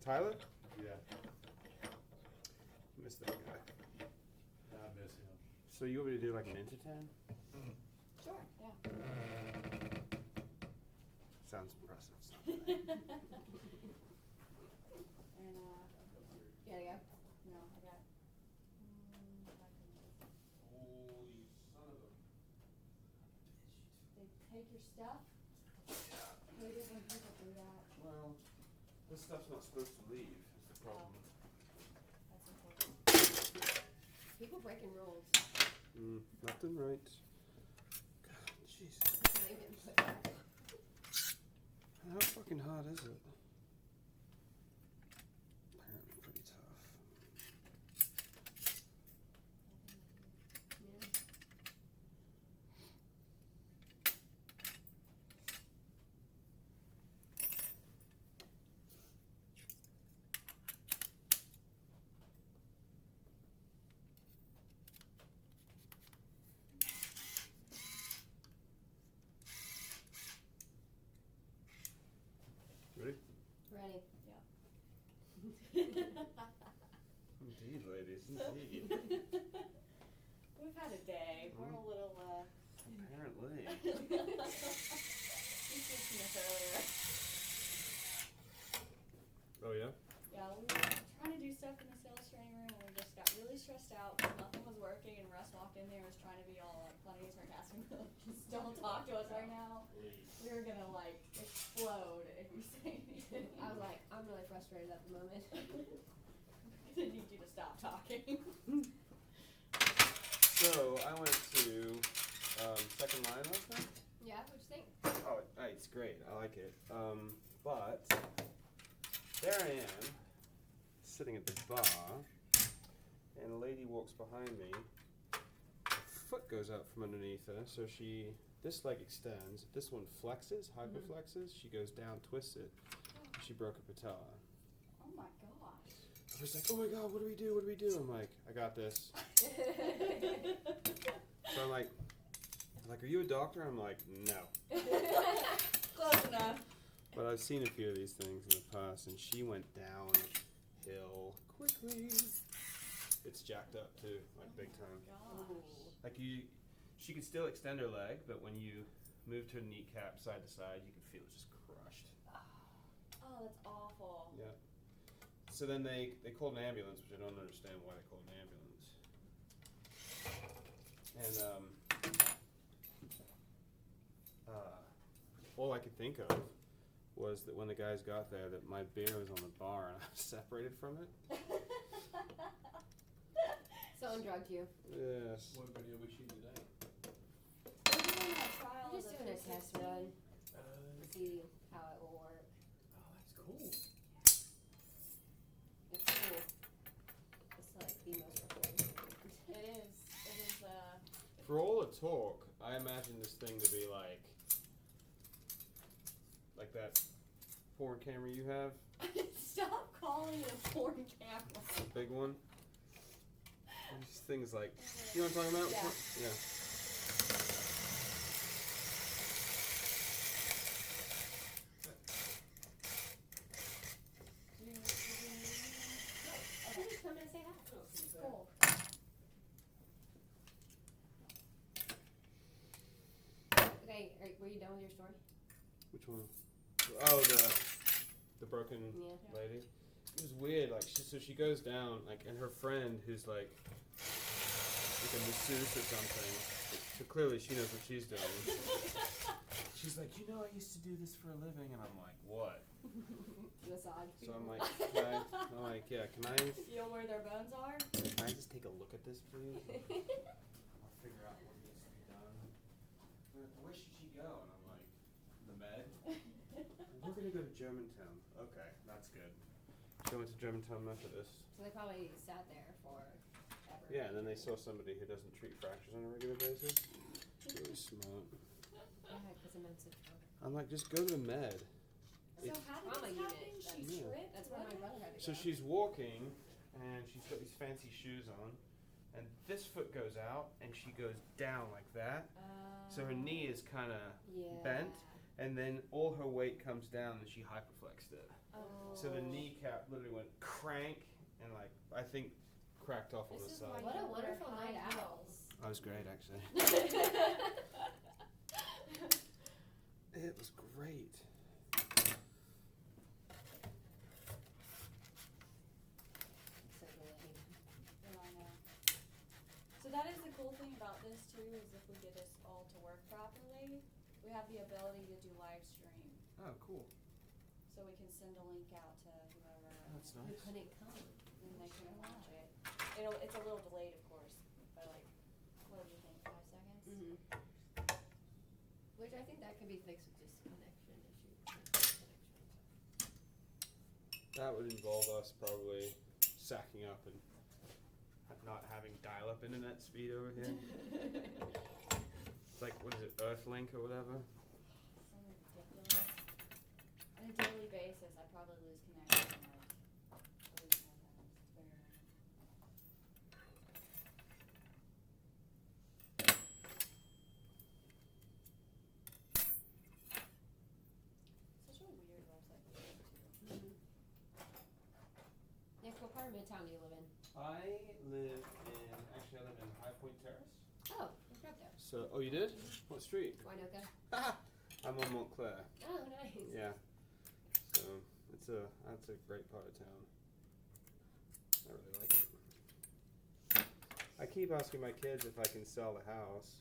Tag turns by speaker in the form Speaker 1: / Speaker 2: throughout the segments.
Speaker 1: Tyler?
Speaker 2: Yeah,
Speaker 1: Miss that guy.
Speaker 2: I miss him.
Speaker 1: So you want me to do like an Ninja 10?
Speaker 3: Sure, yeah.
Speaker 1: Sounds impressive.
Speaker 3: And, you gotta go? No, I got,
Speaker 1: Oh, you son of a...
Speaker 3: they take your stuff? They just when people do that,
Speaker 1: Well, this stuff's not supposed to leave, is the problem.
Speaker 3: that's important. People breaking rules.
Speaker 1: Nothing right. God, Jesus.
Speaker 3: They didn't put that.
Speaker 1: How fucking hot is it? Apparently pretty tough.
Speaker 3: Yeah.
Speaker 1: Ready?
Speaker 3: Ready, yeah.
Speaker 1: Indeed, ladies, indeed.
Speaker 3: We've had a day, we're a little,
Speaker 1: Apparently.
Speaker 3: you mentioned this earlier.
Speaker 1: Oh, yeah?
Speaker 3: Yeah, we were trying to do stuff in the sales training room and we just got really stressed out because nothing was working and Russ walked in there and was trying to be all like funny and sarcastic. Just don't talk to us right now. We were gonna like explode if you say anything.
Speaker 4: I was like, I'm really frustrated at the moment.
Speaker 3: I didn't need you to stop talking.
Speaker 1: So, I went to second line last night.
Speaker 4: Yeah, what'd you think?
Speaker 1: Oh, it's great. I like it. But there I am, sitting at the bar, and a lady walks behind me. Her foot goes out from underneath her, so this leg extends. This one flexes, hyperflexes. She goes down, twists it. She broke her patella.
Speaker 3: Oh my gosh.
Speaker 1: I was like, oh my god, what do we do? What do we do? I'm like, I got this. So I'm like, are you a doctor? I'm like, no.
Speaker 3: Close enough.
Speaker 1: But I've seen a few of these things in the past, and she went downhill quickly. It's jacked up too, like big time.
Speaker 3: Gosh.
Speaker 1: Like she could still extend her leg, but when you moved her kneecap side to side, you could feel it just crushed.
Speaker 3: Oh, that's awful.
Speaker 1: Yeah. So then they called an ambulance, which I don't understand why they called an ambulance. And all I could think of was that when the guys got there, that my beer was on the bar and I was separated from it.
Speaker 4: Someone drugged you.
Speaker 1: Yes.
Speaker 2: What video was she today?
Speaker 3: We're doing that trial
Speaker 4: I'm just
Speaker 3: of the
Speaker 4: doing a test
Speaker 3: 360.
Speaker 4: run to see how it will work.
Speaker 2: Oh, that's cool.
Speaker 4: It's cool. It's like the most recording.
Speaker 3: It is,
Speaker 1: For all the talk, I imagine this thing to be like that porn camera you have,
Speaker 3: stop calling it a porn camera.
Speaker 1: the big one. These things like, you know what I'm talking about?
Speaker 3: Yeah.
Speaker 1: Yeah.
Speaker 4: I think he's coming to say hi.
Speaker 3: Cool.
Speaker 4: Okay, were you done with your story?
Speaker 1: Which one? Oh, the broken
Speaker 4: Yeah.
Speaker 1: lady. It was weird. Like she goes down, like, and her friend who's like a masseuse or something. So clearly she knows what she's doing. She's like, I used to do this for a living, and I'm like, what?
Speaker 4: Massage
Speaker 1: So I'm
Speaker 4: people.
Speaker 1: like, can I
Speaker 3: Feel where their bones are?
Speaker 1: Can I just take a look at this, please? I'll figure out what needs to be done. Where should she go? And I'm like, the med? We're gonna go to Germantown. Okay, that's good. She went to Germantown Methodist.
Speaker 4: So they probably sat there for ever.
Speaker 1: Yeah, and then they saw somebody who doesn't treat fractures on a regular basis. Really smart.
Speaker 4: Yeah, because immense trauma.
Speaker 1: I'm like, just go to the med.
Speaker 3: So how did
Speaker 4: Trauma
Speaker 3: this
Speaker 4: unit,
Speaker 3: happen? She
Speaker 4: that's-
Speaker 3: tripped?
Speaker 4: That's where my brother had to
Speaker 1: So
Speaker 4: go.
Speaker 1: she's walking, and she's got these fancy shoes on, and this foot goes out, and she goes down like that. So her knee is kind of
Speaker 4: Yeah.
Speaker 1: bent, and then all her weight comes down and she hyperflexed it.
Speaker 3: Oh.
Speaker 1: So the kneecap literally went crank and like I think cracked off on the
Speaker 3: This is
Speaker 1: side.
Speaker 3: why
Speaker 4: What a
Speaker 3: you wear
Speaker 4: wonderful
Speaker 3: high
Speaker 4: night out.
Speaker 3: heels.
Speaker 1: I was great actually. It was great.
Speaker 4: So delayed.
Speaker 3: Yeah, I know. So that is the cool thing about this too, is if we get this all to work properly, we have the ability to do live stream.
Speaker 1: Oh, cool.
Speaker 3: So we can send a link out to whoever
Speaker 1: That's
Speaker 4: Who
Speaker 1: nice.
Speaker 4: couldn't come?
Speaker 3: and they can watch it. It's a little delayed, of course, by like, what do you think, 5 seconds?
Speaker 4: Mm-hmm. Which I think that can be fixed with just connection issue.
Speaker 1: That would involve us probably sacking up and not having dial-up internet speed over here. It's like, what is it, Earthlink or whatever?
Speaker 3: Something ridiculous. On a daily basis, I probably lose connection like 3 to 4 times. It's very rare. Such a weird website to go to.
Speaker 4: Mm-hmm. Nick, what part of Midtown do you live in?
Speaker 1: I live in High Point Terrace.
Speaker 4: Oh, I grew up there.
Speaker 1: So, oh, you did? What street?
Speaker 4: Winoka.
Speaker 1: I'm on Montclair.
Speaker 4: Oh, nice.
Speaker 1: Yeah. So that's a great part of town. I really like it. I keep asking my kids if I can sell the house.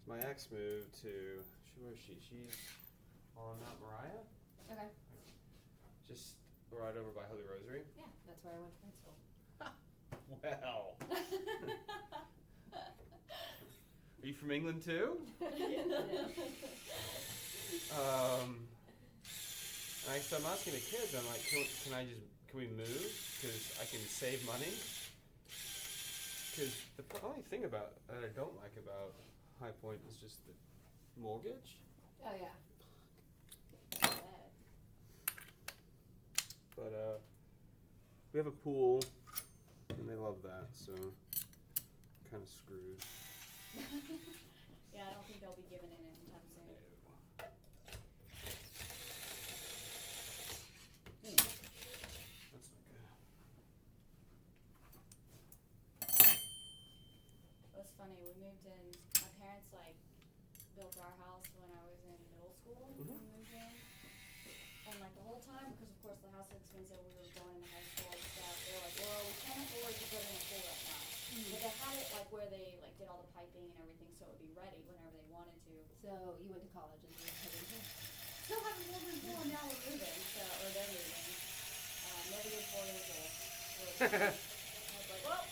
Speaker 1: My ex moved to where is she? She's on Mount Moriah,
Speaker 4: Okay.
Speaker 1: just right over by Holy Rosary.
Speaker 4: Yeah, that's where I went to grade school.
Speaker 1: Well, are you from England too? So I'm asking the kids. I'm like, can we move? Because I can save money. Because the only thing that I don't like about High Point is just the mortgage.
Speaker 4: Oh, yeah.
Speaker 1: But we have a pool, and they love that. So kind of screwed.
Speaker 3: Yeah, I don't think they'll be giving in anytime soon.
Speaker 1: That's not good.
Speaker 3: It was funny, we moved in, my parents built our house when I was in middle school, when we moved in. And the whole time, because of course the house is expensive, we were going into high school and stuff, they were like, well, we can't afford to put in a pool right now. But they had it where they did all the piping and everything, so it would be ready whenever they wanted to.
Speaker 4: So you went to college and you were heading here.
Speaker 3: Still haven't lived in pool and now we're moving, or they're moving. Never did 4 years old. I was like, well,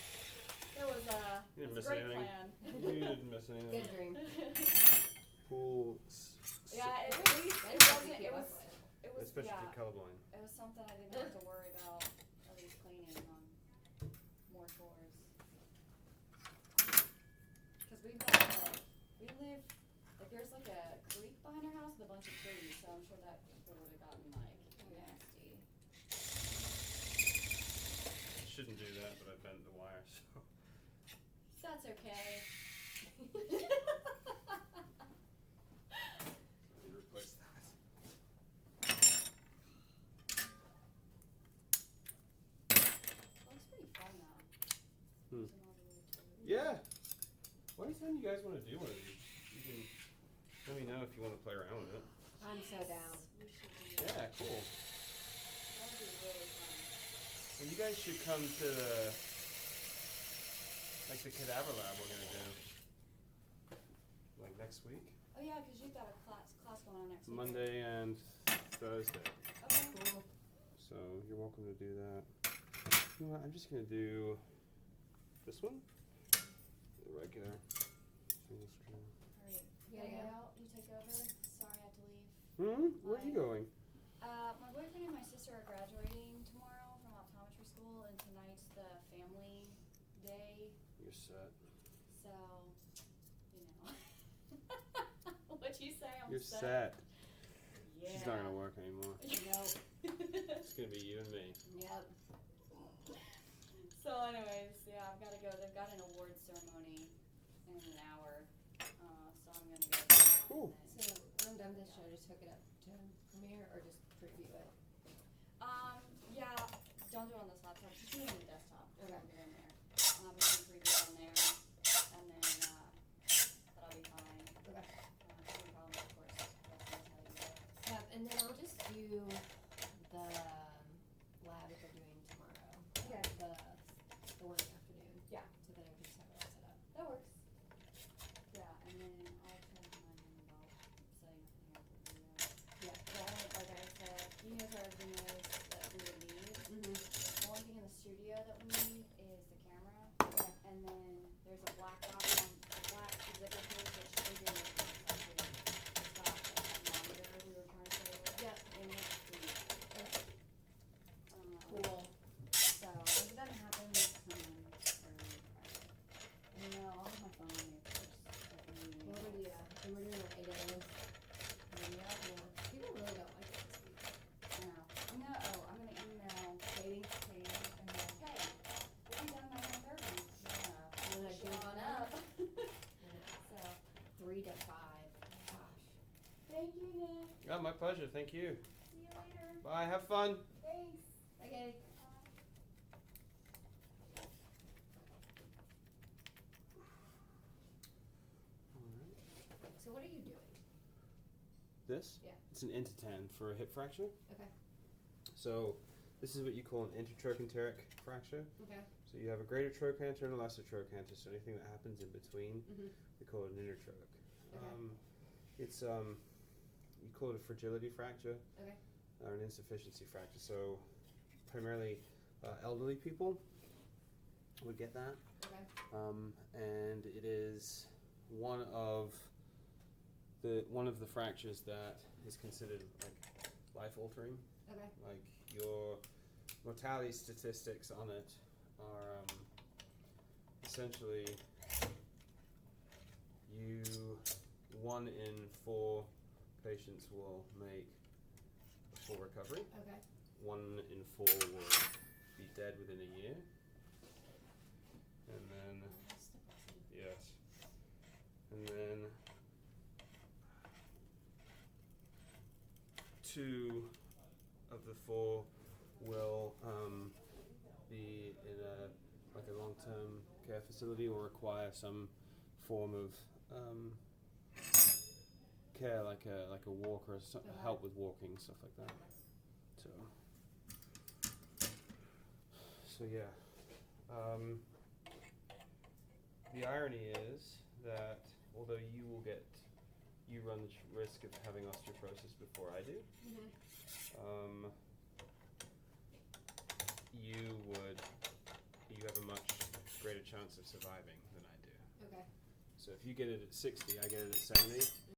Speaker 3: there was
Speaker 1: You didn't
Speaker 3: it's
Speaker 1: miss
Speaker 3: a great
Speaker 1: anything.
Speaker 3: plan.
Speaker 1: You didn't miss anything.
Speaker 4: Good dream.
Speaker 1: Pool.
Speaker 3: Yeah, it
Speaker 4: That's
Speaker 3: wasn't,
Speaker 4: something to
Speaker 3: it
Speaker 4: keep
Speaker 3: was,
Speaker 4: up with.
Speaker 3: it was,
Speaker 1: Especially
Speaker 3: yeah,
Speaker 1: if you're colorblind.
Speaker 3: it was something I didn't have to worry about, at least cleaning on more chores. Cause we've got we live, there's a creek behind our house with a bunch of trees, so I'm sure that pool would've gotten nasty.
Speaker 1: Shouldn't do that, but I bent the wire, so.
Speaker 3: That's okay.
Speaker 1: Need to replace that.
Speaker 3: Looks pretty fun though.
Speaker 1: Hmm.
Speaker 3: Using all the little tools.
Speaker 1: Yeah. Anytime you guys want to do one of these, you can let me know if you want to play around with it.
Speaker 4: I'm so down.
Speaker 3: We should do that.
Speaker 1: Yeah, cool.
Speaker 3: That would be really fun.
Speaker 1: And you guys should come to the cadaver lab we're gonna do. Next week?
Speaker 3: Oh yeah, cause you've got a class going on next week.
Speaker 1: Monday and Thursday.
Speaker 3: Okay.
Speaker 4: Cool.
Speaker 1: So you're welcome to do that. You know what, I'm just gonna do this one. The regular stainless steel.
Speaker 3: Alright.
Speaker 4: You gotta go?
Speaker 3: Out, you take over. Sorry I have to leave.
Speaker 1: Where are you
Speaker 3: Bye.
Speaker 1: going?
Speaker 3: My boyfriend and my sister are graduating tomorrow from optometry school, and tonight's the family day,
Speaker 1: You're set.
Speaker 3: so, you know. What'd you say? I'm
Speaker 1: You're set.
Speaker 3: Yeah.
Speaker 1: She's not gonna work anymore.
Speaker 4: Nope.
Speaker 1: It's gonna be you and me.
Speaker 4: Yep.
Speaker 3: So anyways, yeah, I've gotta go. They've got an awards ceremony in an hour, so I'm gonna go to that.
Speaker 1: Cool.
Speaker 3: And then
Speaker 4: So I'm them to should I just hook it up to Premiere or just preview it?
Speaker 3: Yeah, don't do it on this laptop, just do it on the desktop.
Speaker 4: Okay.
Speaker 3: Don't do it in there. You can preview it on there, and then, that'll be fine.
Speaker 4: Okay.
Speaker 3: Any problems, of course, that's how you do it.
Speaker 4: And then I'll just do the lab that they're doing tomorrow.
Speaker 3: Okay.
Speaker 4: The one in the afternoon.
Speaker 3: Yeah.
Speaker 4: So then I can just have it all set up.
Speaker 3: That works. Yeah, and then I'll tell mine about setting up an air for video.
Speaker 4: Yeah.
Speaker 3: The only, like I said, he knows where everything is that we would need.
Speaker 4: Mm-hmm.
Speaker 3: The only thing in the studio that we need is the camera,
Speaker 4: Okay.
Speaker 3: and then there's a black box on, a black zipper case, which Adrian was actually, it's got like that monitor we were trying to show you.
Speaker 4: Yep.
Speaker 3: In it,
Speaker 4: Okay. Cool.
Speaker 3: So, if it doesn't happen, just come on early Friday. No, I'll have my phone on me first, but we need.
Speaker 4: What were the, and we're doing like 8 a.m.
Speaker 3: Video?
Speaker 4: Yeah. People really don't like it this week.
Speaker 3: I know. I'm gonna email Katie, and be like, hey, we'll be done by 9:30.
Speaker 4: And then I
Speaker 3: Show
Speaker 4: jump
Speaker 3: on
Speaker 4: on
Speaker 3: up.
Speaker 4: So, 3 to 5. Gosh.
Speaker 3: Thank you, Nick.
Speaker 1: Yeah, my pleasure. Thank you.
Speaker 3: See you later.
Speaker 1: Bye. Have fun.
Speaker 3: Thanks.
Speaker 4: Okay. So what are you doing?
Speaker 1: This?
Speaker 4: Yeah.
Speaker 1: It's an intertan for a hip fracture.
Speaker 4: Okay.
Speaker 1: So this is what you call an intertrochanteric fracture.
Speaker 4: Okay.
Speaker 1: So you have a greater trochanter and a lesser trochanter. So anything that happens in between,
Speaker 4: Mm-hmm.
Speaker 1: we call it an intertroch.
Speaker 4: Okay.
Speaker 1: It's you call it a fragility fracture
Speaker 4: Okay.
Speaker 1: or an insufficiency fracture. So primarily elderly people would get that,
Speaker 4: Okay.
Speaker 1: and it is one of the fractures that is considered like life altering.
Speaker 4: Okay.
Speaker 1: Like your mortality statistics on it are essentially 1 in 4 patients will make a full recovery.
Speaker 4: Okay.
Speaker 1: 1 in 4 will be dead within a year. And then,
Speaker 3: That's depressing.
Speaker 1: yes. And then 2 of the 4 will be in a long-term care facility or require some form of care, like a walker, or help with walking, stuff like that. So yeah. The irony is that although you run the risk of having osteoporosis before I do,
Speaker 4: Mm-hmm.
Speaker 1: you have a much greater chance of surviving than I do.
Speaker 4: Okay.
Speaker 1: So if you get it at 60, I get it at 70.